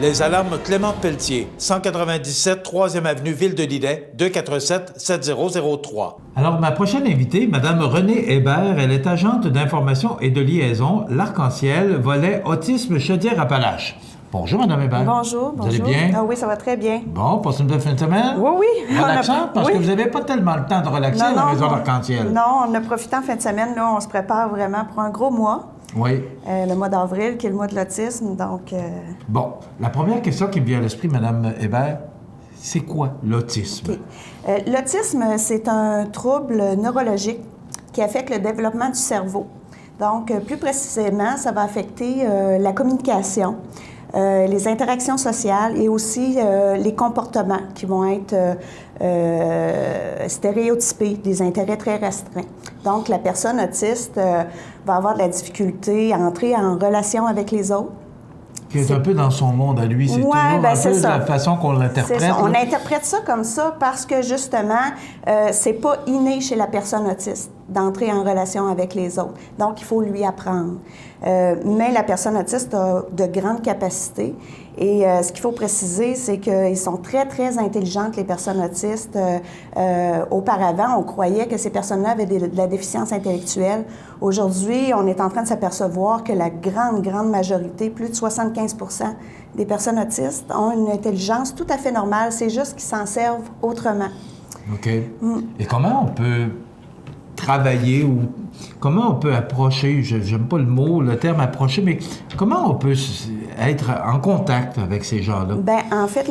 Les alarmes Clément Pelletier, 197 3e avenue Ville-de-Lillet, 247-7003. Alors, ma prochaine invitée, Mme Renée Hébert, elle est agente d'information et de liaison, l'Arc-en-Ciel, volet autisme Chaudière-Appalaches. Bonjour, Mme Hébert. Bonjour, bonjour. Vous allez bien? Ah oui, ça va très bien. Bon, passez une belle fin de semaine? Oui, oui. Relaxant, parce que vous n'avez pas tellement le temps de relaxer à la maison d'Arc-en-Ciel. Non, on a profité en fin de semaine. Là, on se prépare vraiment pour un gros mois. Oui. Le mois d'avril, qui est le mois de l'autisme, donc... Bon, la première question qui me vient à l'esprit, Mme Hébert, c'est quoi l'autisme? Okay. L'autisme, c'est un trouble neurologique qui affecte le développement du cerveau. Donc, plus précisément, ça va affecter la communication, les interactions sociales et aussi les comportements qui vont être stéréotypés, des intérêts très restreints. Donc, la personne autiste va avoir de la difficulté à entrer en relation avec les autres. Qui est un peu dans son monde à lui, c'est toujours un peu la façon qu'on l'interprète. C'est ça. On interprète ça comme ça parce que, justement, c'est pas inné chez la personne autiste d'entrer en relation avec les autres. Donc, il faut lui apprendre. Mais la personne autiste a de grandes capacités. Et ce qu'il faut préciser, c'est qu'ils sont très, très intelligentes, les personnes autistes. Auparavant, on croyait que ces personnes-là avaient de la déficience intellectuelle. Aujourd'hui, on est en train de s'apercevoir que la grande, grande majorité, plus de 75 % des personnes autistes ont une intelligence tout à fait normale. C'est juste qu'ils s'en servent autrement. OK. Et comment on peut travailler ou comment on peut approcher, j'aime pas le terme approcher, mais comment on peut être en contact avec ces gens-là? Bien, en fait,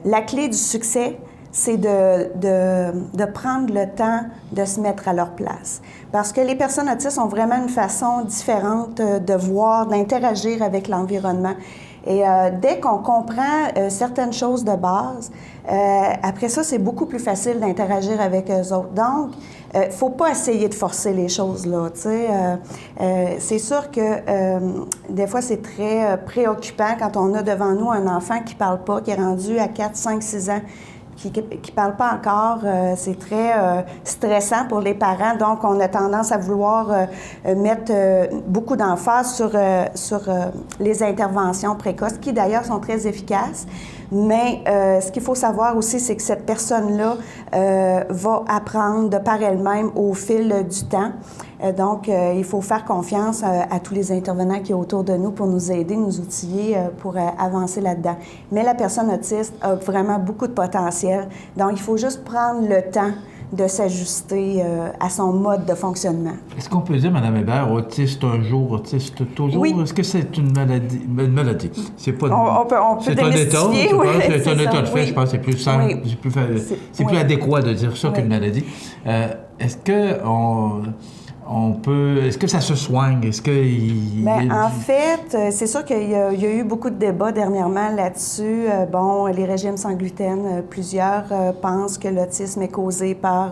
la clé du succès, c'est de prendre le temps de se mettre à leur place. Parce que les personnes autistes ont vraiment une façon différente de voir, d'interagir avec l'environnement. Et dès qu'on comprend certaines choses de base, après ça, c'est beaucoup plus facile d'interagir avec eux autres. Donc, il ne faut pas essayer de forcer les choses, là, tu sais. C'est sûr que des fois, c'est très préoccupant quand on a devant nous un enfant qui ne parle pas, qui est rendu à 4, 5, 6 ans, qui ne parle pas encore. C'est très stressant pour les parents. Donc, on a tendance à vouloir mettre beaucoup d'emphase sur les interventions précoces, qui d'ailleurs sont très efficaces. Mais ce qu'il faut savoir aussi, c'est que cette personne-là va apprendre de par elle-même au fil du temps. Donc, il faut faire confiance à tous les intervenants qui sont autour de nous pour nous aider, nous outiller pour avancer là-dedans. Mais la personne autiste a vraiment beaucoup de potentiel. Donc, il faut juste prendre le temps de s'ajuster à son mode de fonctionnement. Est-ce qu'on peut dire, Mme Hébert, autiste un jour, autiste toujours? Oui. Est-ce que c'est une maladie? Une maladie. C'est pas on peut c'est un état, oui, c'est un état de fait, oui. Je pense que c'est plus simple, oui. c'est plus adéquat de dire ça qu'une maladie. Est-ce que est-ce que ça se soigne? Est-ce que... En fait, c'est sûr qu'il y a eu beaucoup de débats dernièrement là-dessus. Les régimes sans gluten, plusieurs pensent que l'autisme est causé par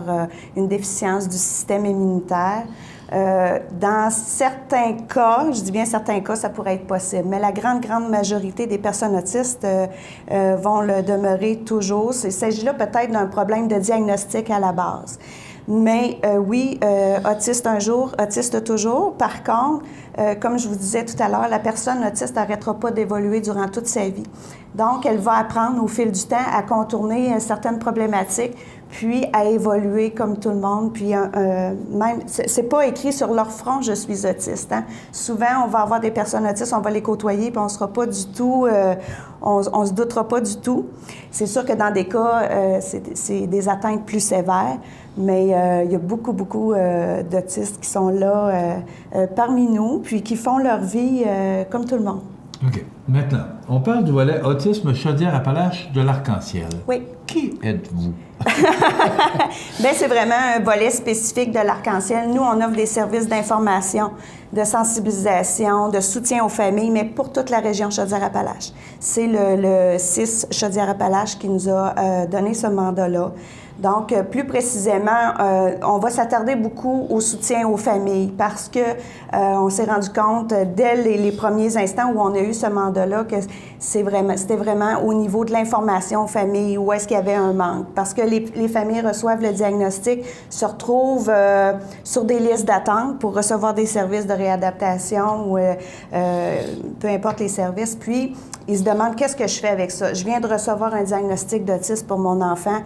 une déficience du système immunitaire. Dans certains cas, je dis bien certains cas, ça pourrait être possible, mais la grande, grande majorité des personnes autistes vont le demeurer toujours. Il s'agit là peut-être d'un problème de diagnostic à la base. Mais oui, autiste un jour, autiste toujours. Par contre, comme je vous disais tout à l'heure, la personne autiste n'arrêtera pas d'évoluer durant toute sa vie. Donc, elle va apprendre au fil du temps à contourner certaines problématiques, puis à évoluer comme tout le monde. Puis même, c'est pas écrit sur leur front « je suis autiste ». Hein? Souvent, on va avoir des personnes autistes, on va les côtoyer, puis on sera pas du tout, on se doutera pas du tout. C'est sûr que dans des cas, c'est des atteintes plus sévères, mais il y a beaucoup, beaucoup d'autistes qui sont là parmi nous, puis qui font leur vie comme tout le monde. OK. Maintenant, on parle du volet autisme Chaudière-Appalaches de l'Arc-en-Ciel. Oui. Qui êtes-vous? Bien, c'est vraiment un volet spécifique de l'Arc-en-Ciel. Nous, on offre des services d'information, de sensibilisation, de soutien aux familles, mais pour toute la région Chaudière-Appalaches. C'est le CIS Chaudière-Appalaches qui nous a donné ce mandat-là. Donc, plus précisément, on va s'attarder beaucoup au soutien aux familles parce que on s'est rendu compte dès les premiers instants où on a eu ce mandat-là que c'était vraiment au niveau de l'information aux familles où est-ce qu'il y avait un manque. Parce que les familles reçoivent le diagnostic, se retrouvent sur des listes d'attente pour recevoir des services de réadaptation ou peu importe les services. Puis, ils se demandent qu'est-ce que je fais avec ça. Je viens de recevoir un diagnostic d'autisme pour mon enfant.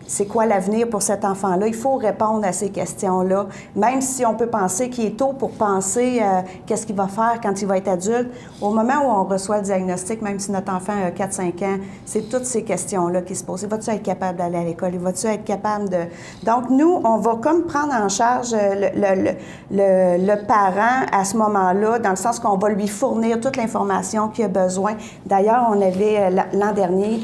C'est quoi l'avenir pour cet enfant-là? Il faut répondre à ces questions-là. Même si on peut penser qu'il est tôt pour penser qu'est-ce qu'il va faire quand il va être adulte, au moment où on reçoit le diagnostic, même si notre enfant a 4-5 ans, c'est toutes ces questions-là qui se posent. Va-tu être capable d'aller à l'école? Va-tu être capable de... Donc, nous, on va comme prendre en charge le parent à ce moment-là, dans le sens qu'on va lui fournir toute l'information qu'il a besoin. D'ailleurs, on avait l'an dernier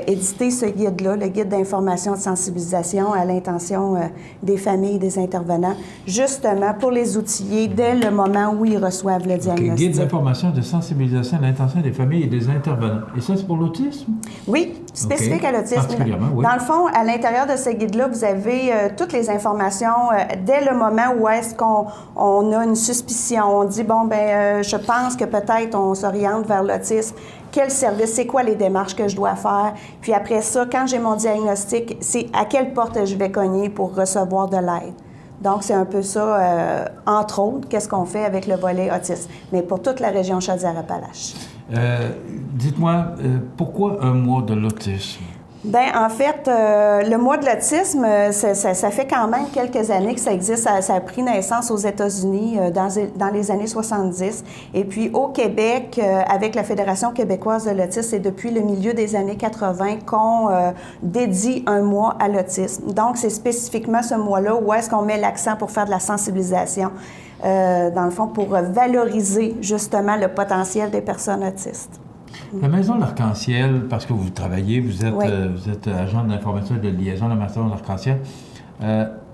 édité ce guide-là, le guide d'information et de sensibilisation à l'intention des familles et des intervenants, justement pour les outiller dès le moment où ils reçoivent le diagnostic. Guide d'information et de sensibilisation à l'intention des familles et des intervenants. Et ça, c'est pour l'autisme? Oui, spécifique à l'autisme. Particulièrement, oui. Dans le fond, à l'intérieur de ce guide-là, vous avez toutes les informations dès le moment où est-ce qu'on a une suspicion. On dit, bon, ben je pense que peut-être on s'oriente vers l'autisme. Quel service, c'est quoi les démarches que je dois faire? Puis après ça, quand j'ai mon diagnostic, c'est à quelle porte je vais cogner pour recevoir de l'aide. Donc, c'est un peu ça, entre autres, qu'est-ce qu'on fait avec le volet autisme, mais pour toute la région Chaudière-Appalaches. Dites-moi, pourquoi un mois de l'autisme? Bien, en fait, le mois de l'autisme, ça fait quand même quelques années que ça existe. Ça a pris naissance aux États-Unis dans les années 70. Et puis, au Québec, avec la Fédération québécoise de l'autisme, c'est depuis le milieu des années 80 qu'on dédie un mois à l'autisme. Donc, c'est spécifiquement ce mois-là où est-ce qu'on met l'accent pour faire de la sensibilisation, dans le fond, pour valoriser justement le potentiel des personnes autistes. La Maison de l'Arc-en-Ciel, parce que vous travaillez, vous êtes, Oui. Vous êtes agent d'information et de liaison de la Maison de l'Arc-en-Ciel,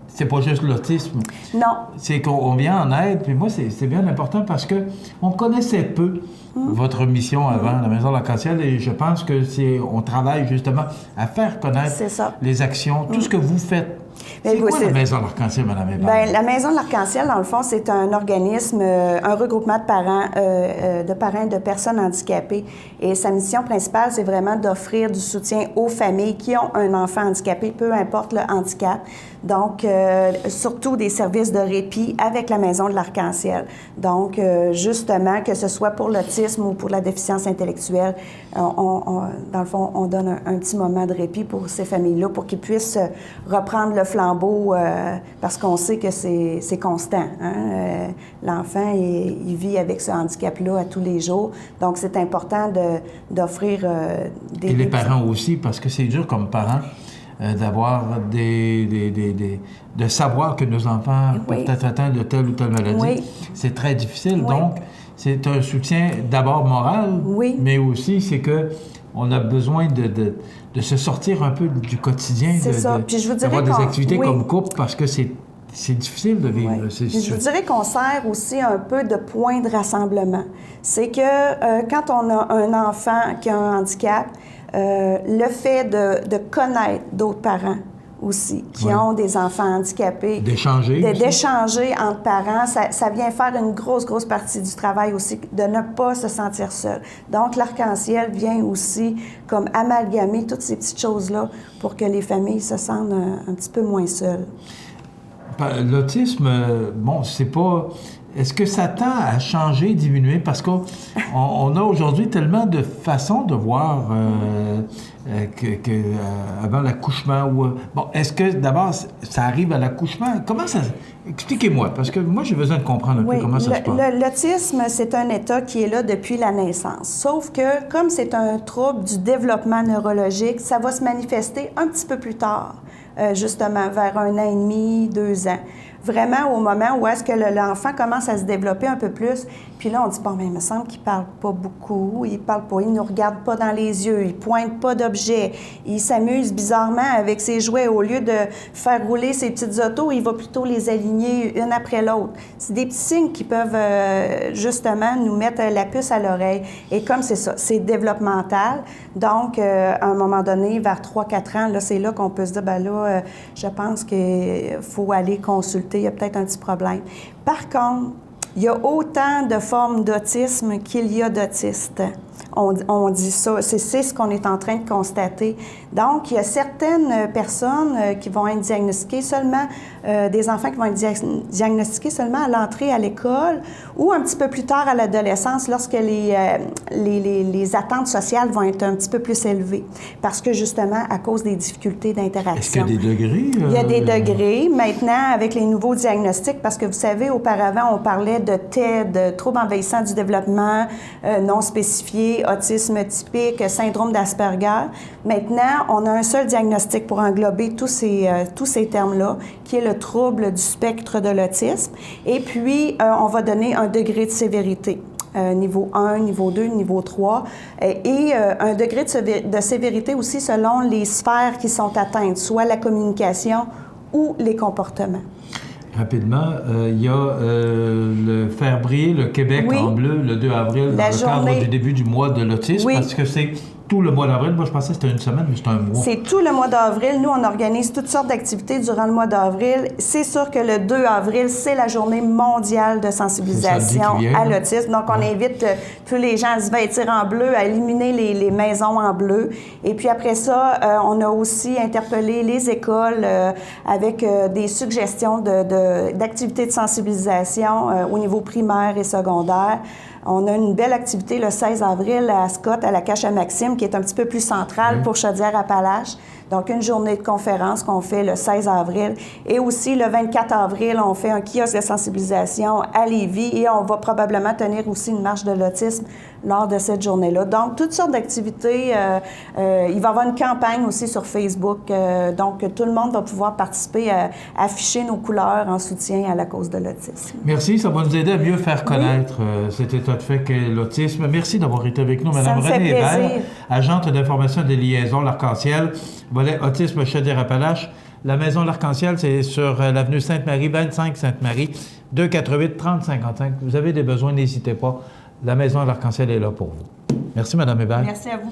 c'est pas juste l'autisme. Non. C'est qu'on vient en aide, puis moi, c'est bien important parce que on connaissait peu votre mission avant, la Maison de l'Arc-en-Ciel, et je pense que on travaille justement à faire connaître les actions, tout ce que vous faites. C'est quoi la Maison de l'Arc-en-Ciel, Mme Hébert? Bien, la Maison de l'Arc-en-Ciel, dans le fond, c'est un organisme, un regroupement de parents et de personnes handicapées. Et sa mission principale, c'est vraiment d'offrir du soutien aux familles qui ont un enfant handicapé, peu importe le handicap. Donc, surtout des services de répit avec la Maison de l'Arc-en-Ciel. Donc, justement, que ce soit pour l'autisme ou pour la déficience intellectuelle, dans le fond, on donne un petit moment de répit pour ces familles-là pour qu'ils puissent reprendre le flambeau parce qu'on sait que c'est constant. Hein? L'enfant, il vit avec ce handicap-là à tous les jours. Donc, c'est important d'offrir des... Et les parents aussi, parce que c'est dur comme parents d'avoir de savoir que nos enfants peuvent être atteints de telle ou telle maladie. Oui. C'est très difficile. Oui. Donc, c'est un soutien d'abord moral, mais aussi c'est que on a besoin de se sortir un peu du quotidien, d'avoir des activités comme couple, parce que c'est difficile de vivre ces situations. Je vous dirais qu'on sert aussi un peu de point de rassemblement. C'est que quand on a un enfant qui a un handicap, le fait de connaître d'autres parents aussi, qui ont des enfants handicapés. D'échanger entre parents, ça vient faire une grosse partie du travail aussi, de ne pas se sentir seul. Donc, l'Arc-en-Ciel vient aussi comme amalgamer toutes ces petites choses-là pour que les familles se sentent un petit peu moins seules. L'autisme, bon, c'est pas... Est-ce que ça tend à changer, diminuer? Parce qu'on a aujourd'hui tellement de façons de voir avant l'accouchement. Bon, est-ce que d'abord, ça arrive à l'accouchement? Comment ça... Expliquez-moi, parce que moi, j'ai besoin de comprendre un peu comment ça se passe. L'autisme, c'est un état qui est là depuis la naissance. Sauf que, comme c'est un trouble du développement neurologique, ça va se manifester un petit peu plus tard, justement, vers 1 an et demi, 2 ans. vraiment au moment où est-ce que l'enfant commence à se développer un peu plus. Puis là, on dit, bon, mais il me semble qu'il ne parle pas beaucoup, il parle pas, il ne nous regarde pas dans les yeux, il pointe pas d'objets, il s'amuse bizarrement avec ses jouets. Au lieu de faire rouler ses petites autos, il va plutôt les aligner une après l'autre. C'est des petits signes qui peuvent justement nous mettre la puce à l'oreille. Et comme c'est ça, c'est développemental, donc à un moment donné, vers 3-4 ans, là, c'est là qu'on peut se dire, ben là, je pense qu'il faut aller consulter, il y a peut-être un petit problème. Par contre, il y a autant de formes d'autisme qu'il y a d'autistes. On dit ça, c'est ce qu'on est en train de constater. Donc, il y a certaines personnes qui vont être diagnostiquées seulement, des enfants qui vont être diagnostiqués seulement à l'entrée à l'école ou un petit peu plus tard à l'adolescence lorsque les attentes sociales vont être un petit peu plus élevées. Parce que justement, à cause des difficultés d'interaction. Est-ce qu'il y a des degrés? Il y a des degrés. Maintenant, avec les nouveaux diagnostics, parce que vous savez, auparavant, on parlait de TED, troubles envahissants du développement non spécifiés, autisme typique, syndrome d'Asperger. Maintenant, on a un seul diagnostic pour englober tous ces termes-là, qui est le trouble du spectre de l'autisme. Et puis, on va donner un degré de sévérité. Niveau 1, niveau 2, niveau 3, et un degré de sévérité aussi selon les sphères qui sont atteintes, soit la communication ou les comportements. Rapidement, il y a le Faire briller le Québec en bleu le 2 avril dans le cadre du début du mois de l'autisme, parce que c'est tout le mois d'avril. Moi, je pensais que c'était une semaine, mais c'est un mois. C'est tout le mois d'avril. Nous, on organise toutes sortes d'activités durant le mois d'avril. C'est sûr que le 2 avril, c'est la journée mondiale de sensibilisation à l'autisme. Donc, on invite tous les gens à se vêtir en bleu, à éliminer les maisons en bleu. Et puis après ça, on a aussi interpellé les écoles avec des suggestions d'activités de sensibilisation au niveau primaire et secondaire. On a une belle activité le 16 avril à Scott, à la Cache à Maxime, qui est un petit peu plus centrale pour Chaudière-Appalaches. Donc, une journée de conférence qu'on fait le 16 avril. Et aussi, le 24 avril, on fait un kiosque de sensibilisation à Lévis et on va probablement tenir aussi une marche de l'autisme lors de cette journée-là. Donc, toutes sortes d'activités. Il va y avoir une campagne aussi sur Facebook. Donc, tout le monde va pouvoir participer à afficher nos couleurs en soutien à la cause de l'autisme. Merci. Ça va nous aider à mieux faire connaître cet état de fait qu'est l'autisme. Merci d'avoir été avec nous, Mme Renée Hébert, agente d'information des liaisons L'Arc-en-Ciel, volet autisme Chaudière-Appalaches. La maison L'Arc-en-Ciel, c'est sur l'avenue Sainte-Marie, 25 Sainte-Marie, 248-3055. Vous avez des besoins, n'hésitez pas. La maison L'Arc-en-Ciel est là pour vous. Merci, Mme Hébert. Merci à vous.